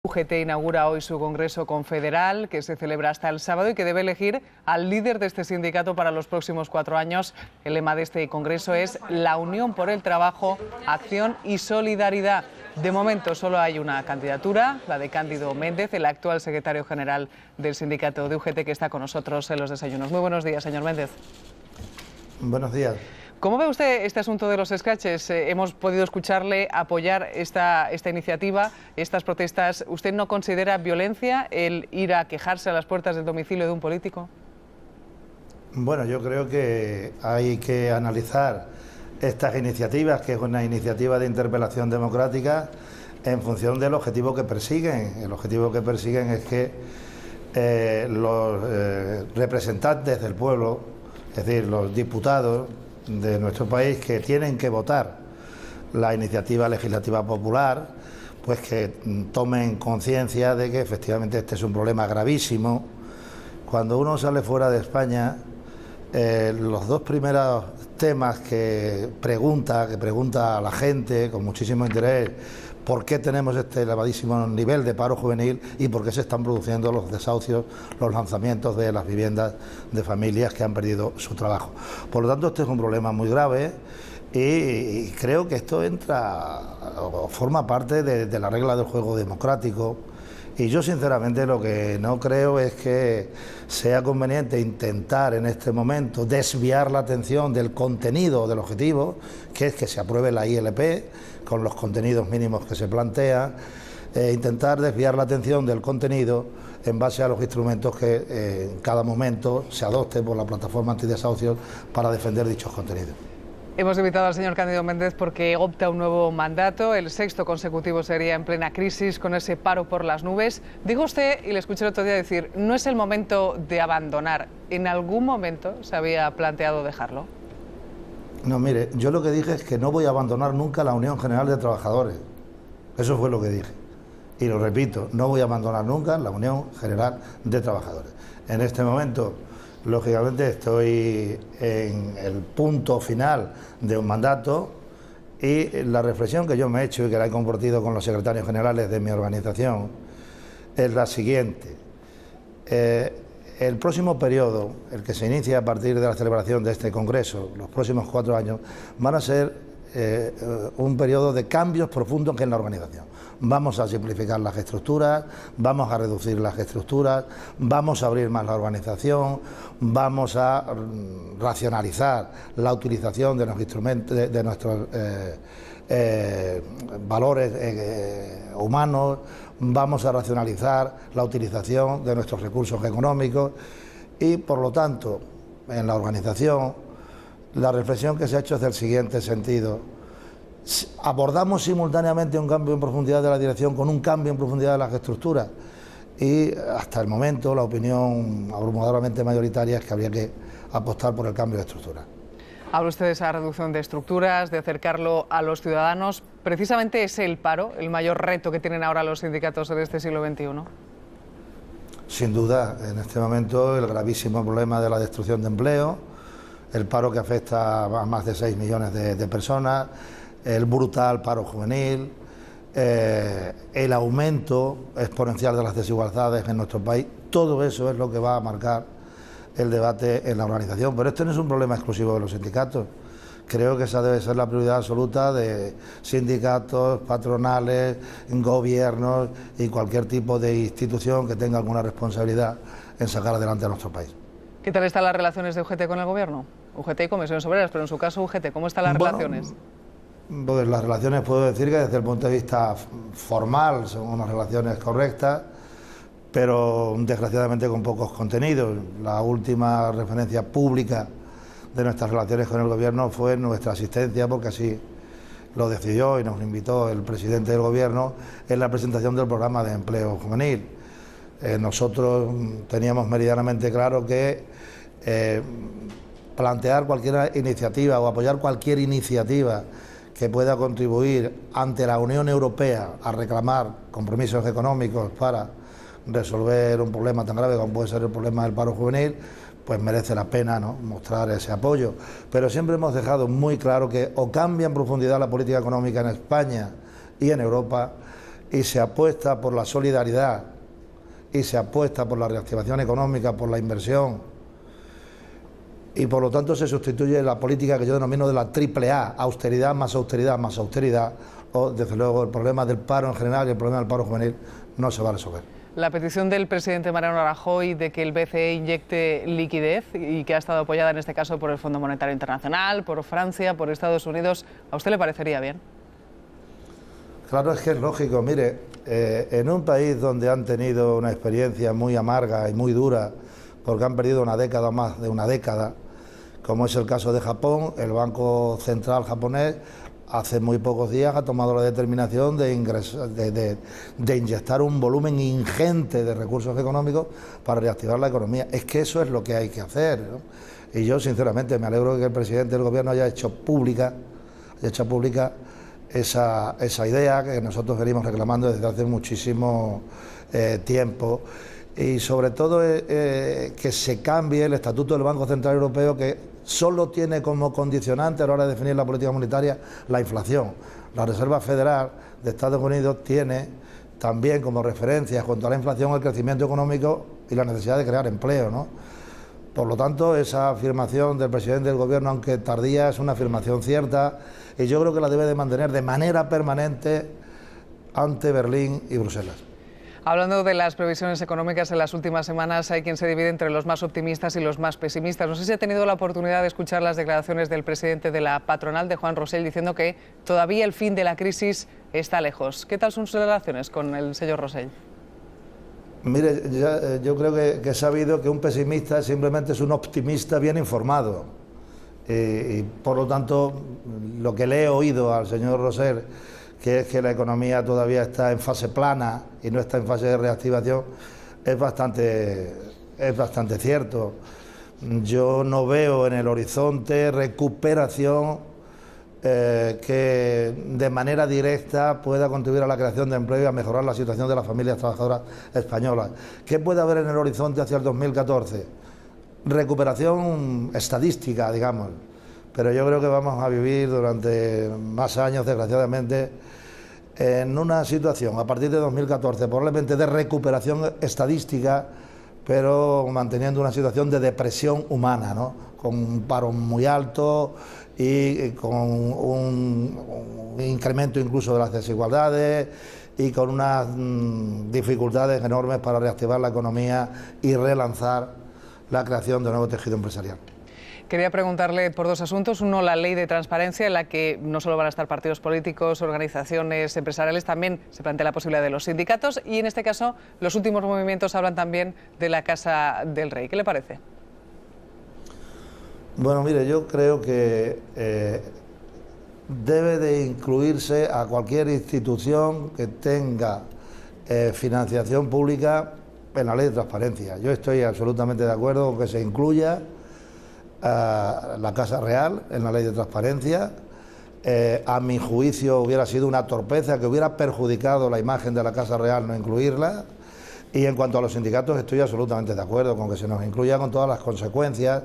UGT inaugura hoy su Congreso Confederal, que se celebra hasta el sábado y que debe elegir al líder de este sindicato para los próximos 4 años. El lema de este Congreso es la unión por el trabajo, acción y solidaridad. De momento solo hay una candidatura, la de Cándido Méndez, el actual secretario general del sindicato de UGT, que está con nosotros en los desayunos. Muy buenos días, señor Méndez. Buenos días. ¿Cómo ve usted este asunto de los scratches? Hemos podido escucharle apoyar esta iniciativa, estas protestas. ¿Usted no considera violencia el ir a quejarse a las puertas del domicilio de un político? Bueno, yo creo que hay que analizar estas iniciativas, que es una iniciativa de interpelación democrática, en función del objetivo que persiguen. El objetivo que persiguen es que los representantes del pueblo, es decir, los diputados de nuestro país, que tienen que votar la iniciativa legislativa popular, pues que tomen conciencia de que efectivamente este es un problema gravísimo. Cuando uno sale fuera de España, los dos primeros temas que pregunta a la gente con muchísimo interés: ¿por qué tenemos este elevadísimo nivel de paro juvenil y por qué se están produciendo los desahucios, los lanzamientos de las viviendas de familias que han perdido su trabajo? Por lo tanto, este es un problema muy grave y creo que esto entra o forma parte de la regla del juego democrático. Y yo sinceramente lo que no creo es que sea conveniente intentar en este momento desviar la atención del contenido del objetivo, que es que se apruebe la ILP con los contenidos mínimos que se plantean, intentar desviar la atención del contenido en base a los instrumentos que en cada momento se adopten por la plataforma antidesahucios para defender dichos contenidos. Hemos invitado al señor Cándido Méndez porque opta un nuevo mandato, el 6º consecutivo sería en plena crisis, con ese paro por las nubes. Dijo usted, y le escuché el otro día decir, no es el momento de abandonar. ¿En algún momento se había planteado dejarlo? No, mire, yo lo que dije es que no voy a abandonar nunca la Unión General de Trabajadores. Eso fue lo que dije. Y lo repito, no voy a abandonar nunca la Unión General de Trabajadores. En este momento, lógicamente, estoy en el punto final de un mandato y la reflexión que yo me he hecho y que la he compartido con los secretarios generales de mi organización es la siguiente. El próximo periodo, el que se inicia a partir de la celebración de este Congreso, los próximos 4 años, van a ser un periodo de cambios profundos en la organización. Vamos a simplificar las estructuras, vamos a reducir las estructuras, vamos a abrir más la organización, vamos a racionalizar la utilización de los instrumentos, de nuestros valores humanos, vamos a racionalizar la utilización de nuestros recursos económicos y, por lo tanto, en la organización, la reflexión que se ha hecho es del siguiente sentido: abordamos simultáneamente un cambio en profundidad de la dirección con un cambio en profundidad de las estructuras, y hasta el momento la opinión abrumadoramente mayoritaria es que habría que apostar por el cambio de estructura. Habla usted de esa reducción de estructuras, de acercarlo a los ciudadanos. ¿Precisamente es el paro el mayor reto que tienen ahora los sindicatos en este siglo XXI? Sin duda, en este momento el gravísimo problema de la destrucción de empleo, el paro que afecta a más de 6 millones de personas, el brutal paro juvenil, el aumento exponencial de las desigualdades en nuestro país, todo eso es lo que va a marcar el debate en la organización. Pero este no es un problema exclusivo de los sindicatos. Creo que esa debe ser la prioridad absoluta de sindicatos, patronales, gobiernos y cualquier tipo de institución que tenga alguna responsabilidad en sacar adelante a nuestro país. ¿Qué tal están las relaciones de UGT con el Gobierno? UGT y Comisiones Obreras, pero en su caso UGT, ¿cómo están las relaciones? Pues las relaciones, puedo decir que desde el punto de vista formal son unas relaciones correctas, pero desgraciadamente con pocos contenidos. La última referencia pública de nuestras relaciones con el Gobierno fue nuestra asistencia, porque así lo decidió y nos invitó el presidente del Gobierno, en la presentación del programa de empleo juvenil. Nosotros teníamos meridianamente claro que plantear cualquier iniciativa o apoyar cualquier iniciativa que pueda contribuir ante la Unión Europea a reclamar compromisos económicos para resolver un problema tan grave como puede ser el problema del paro juvenil, pues merece la pena, ¿no?, mostrar ese apoyo. Pero siempre hemos dejado muy claro que o cambia en profundidad la política económica en España y en Europa, y se apuesta por la solidaridad y se apuesta por la reactivación económica, por la inversión, y por lo tanto se sustituye la política que yo denomino de la triple A, austeridad más austeridad más austeridad, o desde luego el problema del paro en general y el problema del paro juvenil no se va a resolver. La petición del presidente Mariano Rajoy de que el BCE inyecte liquidez y que ha estado apoyada en este caso por el Fondo Monetario Internacional, por Francia, por Estados Unidos, ¿a usted le parecería bien? Claro, es que es lógico. Mire, en un país donde han tenido una experiencia muy amarga y muy dura, porque han perdido una década o más de una década, como es el caso de Japón, el Banco Central japonés hace muy pocos días ha tomado la determinación de inyectar un volumen ingente de recursos económicos para reactivar la economía. Es que eso es lo que hay que hacer, ¿no? Y yo, sinceramente, me alegro de que el presidente del Gobierno haya hecho pública esa idea que nosotros venimos reclamando desde hace muchísimo tiempo, y sobre todo que se cambie el estatuto del Banco Central Europeo, que solo tiene como condicionante a la hora de definir la política monetaria la inflación. La Reserva Federal de Estados Unidos tiene también como referencia junto a la inflación el crecimiento económico y la necesidad de crear empleo, ¿no? Por lo tanto, esa afirmación del presidente del Gobierno, aunque tardía, es una afirmación cierta, y yo creo que la debe de mantener de manera permanente ante Berlín y Bruselas. Hablando de las previsiones económicas, en las últimas semanas hay quien se divide entre los más optimistas y los más pesimistas. No sé si ha tenido la oportunidad de escuchar las declaraciones del presidente de la patronal, de Juan Rosell, diciendo que todavía el fin de la crisis está lejos. ¿Qué tal son sus relaciones con el señor Rosell? Mire, yo creo que he sabido que un pesimista simplemente es un optimista bien informado. Y por lo tanto, lo que le he oído al señor Rosell, que es que la economía todavía está en fase plana y no está en fase de reactivación, es bastante cierto. Yo no veo en el horizonte recuperación que de manera directa pueda contribuir a la creación de empleo y a mejorar la situación de las familias trabajadoras españolas. ¿Qué puede haber en el horizonte hacia el 2014? Recuperación estadística, digamos, pero yo creo que vamos a vivir durante más años, desgraciadamente, en una situación a partir de 2014 probablemente de recuperación estadística, pero manteniendo una situación de depresión humana, ¿no? Con un paro muy alto y con un incremento incluso de las desigualdades y con unas dificultades enormes para reactivar la economía y relanzar la creación de nuevo tejido empresarial. Quería preguntarle por dos asuntos. Uno, la ley de transparencia, en la que no solo van a estar partidos políticos, organizaciones empresariales, también se plantea la posibilidad de los sindicatos, y en este caso los últimos movimientos hablan también de la Casa del Rey. ¿Qué le parece? Bueno, mire, yo creo que debe de incluirse a cualquier institución que tenga financiación pública en la ley de transparencia. Yo estoy absolutamente de acuerdo con que se incluya la Casa Real en la ley de transparencia. A mi juicio hubiera sido una torpeza que hubiera perjudicado la imagen de la Casa Real no incluirla. Y en cuanto a los sindicatos, estoy absolutamente de acuerdo con que se nos incluya con todas las consecuencias.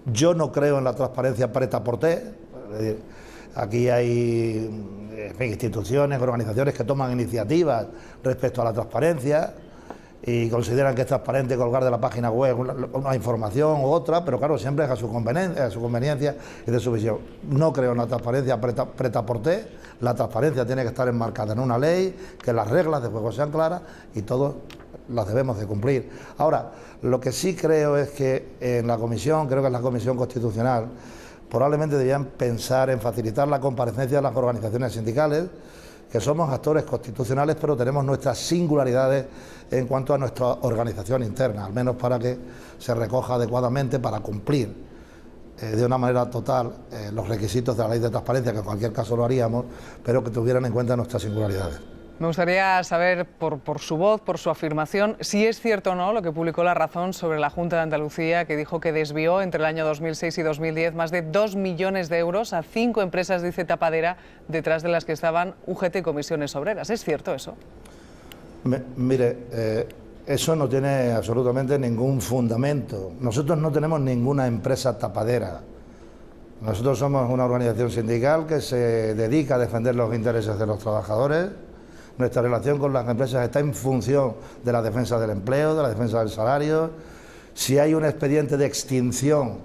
Yo no creo en la transparencia prêt-à-porter. Aquí hay instituciones, organizaciones que toman iniciativas respecto a la transparencia y consideran que es transparente colgar de la página web una información u otra, pero claro, siempre es a su conveniencia y de su visión. No creo en la transparencia prêt-à-porter. La transparencia tiene que estar enmarcada en una ley, que las reglas de juego sean claras y todos las debemos de cumplir. Ahora, lo que sí creo es que en la comisión, creo que es la Comisión Constitucional, probablemente debían pensar en facilitar la comparecencia de las organizaciones sindicales, que somos actores constitucionales, pero tenemos nuestras singularidades en cuanto a nuestra organización interna, al menos para que se recoja adecuadamente para cumplir de una manera total los requisitos de la ley de transparencia, que en cualquier caso lo haríamos, pero que tuvieran en cuenta nuestras singularidades. Me gustaría saber, por su voz, por su afirmación, si es cierto o no lo que publicó La Razón sobre la Junta de Andalucía, que dijo que desvió entre el año 2006 y 2010 más de 2 millones de euros a 5 empresas, dice Tapadera, detrás de las que estaban UGT y Comisiones Obreras. ¿Es cierto eso? Mire, eso no tiene absolutamente ningún fundamento. Nosotros no tenemos ninguna empresa tapadera. Nosotros somos una organización sindical que se dedica a defender los intereses de los trabajadores. Nuestra relación con las empresas está en función de la defensa del empleo, de la defensa del salario. Si hay un expediente de extinción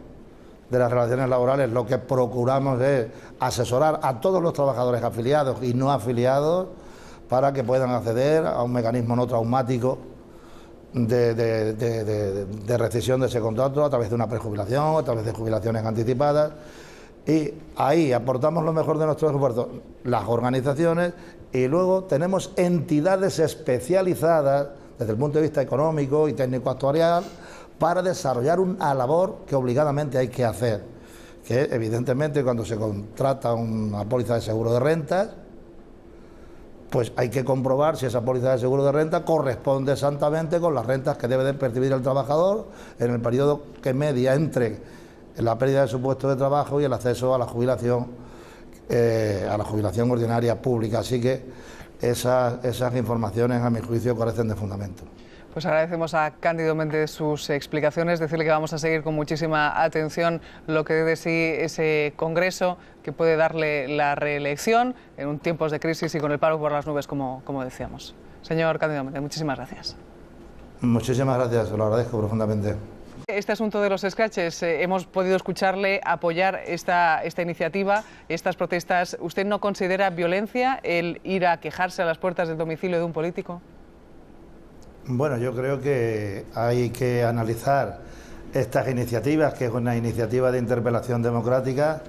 de las relaciones laborales, lo que procuramos es asesorar a todos los trabajadores afiliados y no afiliados para que puedan acceder a un mecanismo no traumático de rescisión de ese contrato a través de una prejubilación, a través de jubilaciones anticipadas. Y ahí aportamos lo mejor de nuestros esfuerzos, las organizaciones, y luego tenemos entidades especializadas desde el punto de vista económico y técnico actuarial para desarrollar una labor que obligadamente hay que hacer, que evidentemente cuando se contrata una póliza de seguro de rentas, pues hay que comprobar si esa póliza de seguro de renta corresponde exactamente con las rentas que debe de percibir el trabajador en el periodo que media entre la pérdida de su puesto de trabajo y el acceso a la jubilación ordinaria pública. Así que esas informaciones, a mi juicio, carecen de fundamento. Pues agradecemos a Cándido Méndez sus explicaciones, decirle que vamos a seguir con muchísima atención lo que dé de sí ese Congreso que puede darle la reelección en un tiempos de crisis y con el paro por las nubes, como decíamos. Señor Cándido Méndez, muchísimas gracias. Muchísimas gracias, se lo agradezco profundamente. Este asunto de los scratches, hemos podido escucharle apoyar esta iniciativa, estas protestas. ¿Usted no considera violencia el ir a quejarse a las puertas del domicilio de un político? Bueno, yo creo que hay que analizar estas iniciativas, que es una iniciativa de interpelación democrática,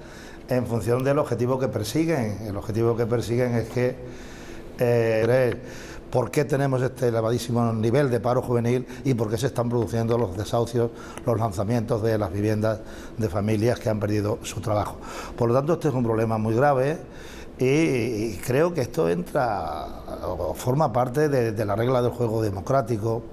en función del objetivo que persiguen. El objetivo que persiguen es que por qué tenemos este elevadísimo nivel de paro juvenil y por qué se están produciendo los desahucios, los lanzamientos de las viviendas de familias que han perdido su trabajo. Por lo tanto, este es un problema muy grave y creo que esto forma parte de la regla del juego democrático.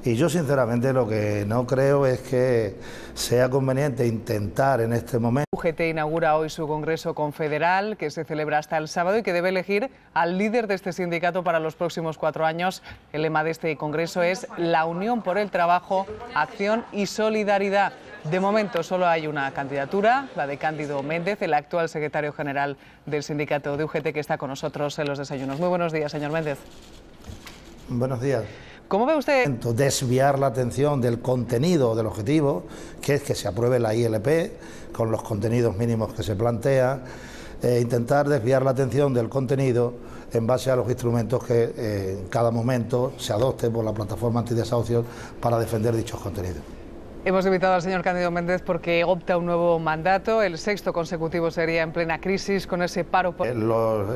Y yo sinceramente lo que no creo es que sea conveniente intentar en este momento. UGT inaugura hoy su Congreso Confederal, que se celebra hasta el sábado y que debe elegir al líder de este sindicato para los próximos 4 años. El lema de este Congreso es la unión por el trabajo, acción y solidaridad. De momento solo hay una candidatura, la de Cándido Méndez, el actual secretario general del sindicato de UGT, que está con nosotros en los desayunos. Muy buenos días, señor Méndez. Buenos días. ¿Cómo ve usted? Desviar la atención del contenido del objetivo, que es que se apruebe la ILP con los contenidos mínimos que se plantean, intentar desviar la atención del contenido en base a los instrumentos que en cada momento se adopten por la plataforma antidesahucios para defender dichos contenidos. Hemos invitado al señor Cándido Méndez porque opta un nuevo mandato, el 6º consecutivo sería en plena crisis con ese paro. Los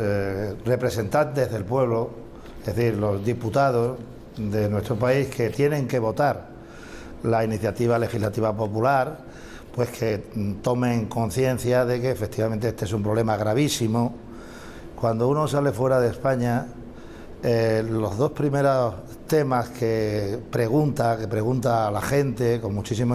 representantes del pueblo, es decir, los diputados de nuestro país que tienen que votar la iniciativa legislativa popular, pues que tomen conciencia de que efectivamente este es un problema gravísimo. Cuando uno sale fuera de España, los dos primeros temas que pregunta a la gente con muchísimo interés